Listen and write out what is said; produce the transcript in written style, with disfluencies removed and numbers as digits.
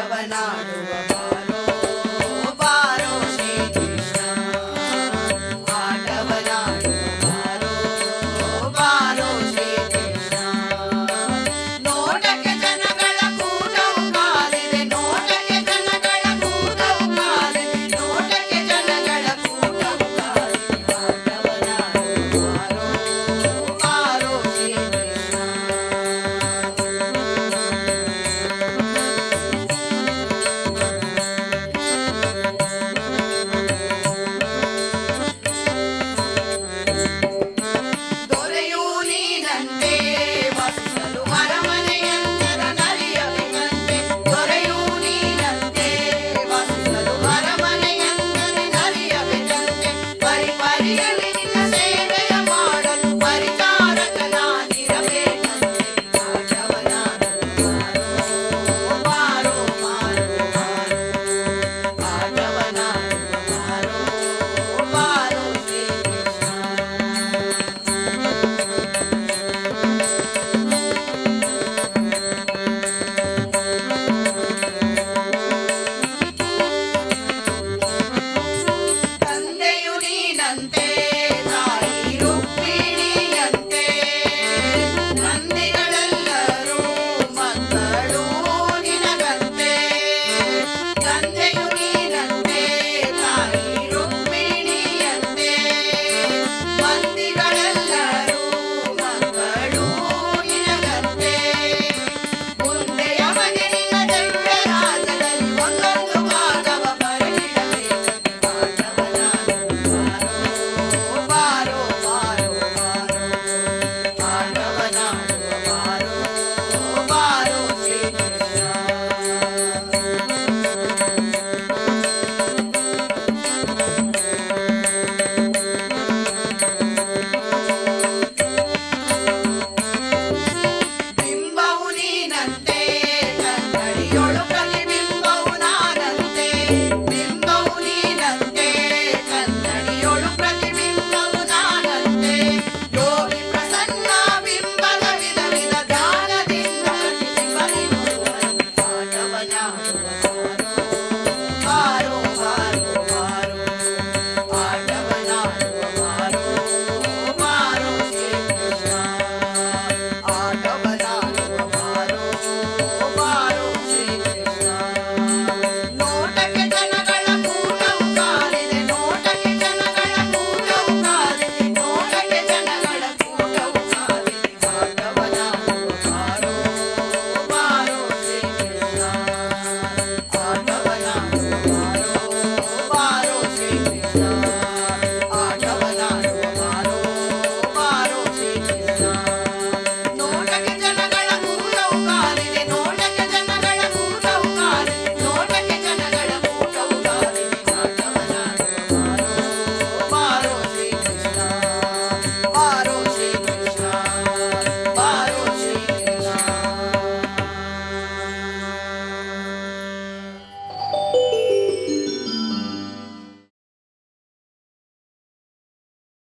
ಆಟವನಾಡುವ ಬಾರೋ ಬಾರೋ ಶ್ರೀ ಕೃಷ್ಣ ಆಟವನಾಡುವ ಬಾರೋ ಬಾರೋ ಶ್ರೀ ಕೃಷ್ಣ ನೋಟಕ್ಕೆ ಜನಗಳ ಕೂಟವು ಕಾಲಿದೆ ನೋಟಕ್ಕೆ ಜನಗಳ ಕೂಟವು ಕಾಲಿದೆ ನೋಟಕ್ಕೆ ಜನಗಳ ಕೂಟವು ಕಾಲಿದೆ ಆಟವನಾಡುವ ಬಾರೋ ಬಾರೋ ಶ್ರೀ ಕೃಷ್ಣ ದೊರೆಯೂ ನೀನಂತೆ ವಸಿಸಲು ಅರಮನೆಯಂದರ ನರಿಯಬೇಕಂತೆ ದೊರೆಯೂ ನೀನಂತೆ ವಸಿಸಲು ಅರಮನೆಯಂದರೆ ನರಿಯಬೇಕಂತೆ ಪರಿಪರಿಯಲ್ಲಿ ನಿನ್ನ ಸೇವೆಯ ಮಾಡಲು ಪರಿಚಾರಕನಾಗಿರಬೇಕಂತೆ ಆಟವನಾಡುವ ಬಾರೋ ಬಾರೋ ಬಾರೋ ಆಟವನಾಡುವ ಬಾರೋ ಬಾರೋ ಶ್ರೀ ಕೃಷ್ಣ ತಂದೆಯು ನೀನಂತೆ ತಾಯಿ ರುಕ್ಮಿಣಿಯಂತೆ ಮಂದಿಗಳೆಲ್ಲರೂ ಮಕ್ಕಳು ನಿನಗಂತೆ ತಂದೆಯು ನೀನಂತೆ ತಾಯಿ ರುಕ್ಮಿಣಿಯಂತೆ ಮಂದಿಗಳೆಲ್ಲರೂ ಮಕ್ಕಳು ನಿನಗಂತೆ ಮುಂದೆಯ ಮಗನಿನ ದಿವ್ಯರಾಜದಲ್ಲಿ ಒಂದೊಂದು ಭಾಗವ ಬರೆದಿಡಬೇಕಂತೆ ಆಟವನಾಡುವ ಬಾರೋ ಬಾರೋ ಬಾರೋ ಆಟವನಾಡುವ ಬಾರೋ ಬಾರೋ ಶ್ರೀ ಕೃಷ್ಣ ಬಿಂಬವು ನೀನಂತೆ ಕನ್ನಡಿಯೊಳು ಪ್ರತಿಬಿಂಬವು ನಾನಂತೆ ಬಿಂಬವು ನೀನಂತೆ ಕನ್ನಡಿಯೊಳು ಪ್ರತಿಬಿಂಬವು ನಾನಂತೆ ಯೋಗಿ ಪ್ರಸನ್ನ ಬಿಂಬದ ವಿಧ ವಿಧ ಧ್ಯಾನದಿಂದ ಪ್ರತಿಬಿಂಬ ನಿಲ್ಲುವಂತೆ ಆಟವನಾಡುವ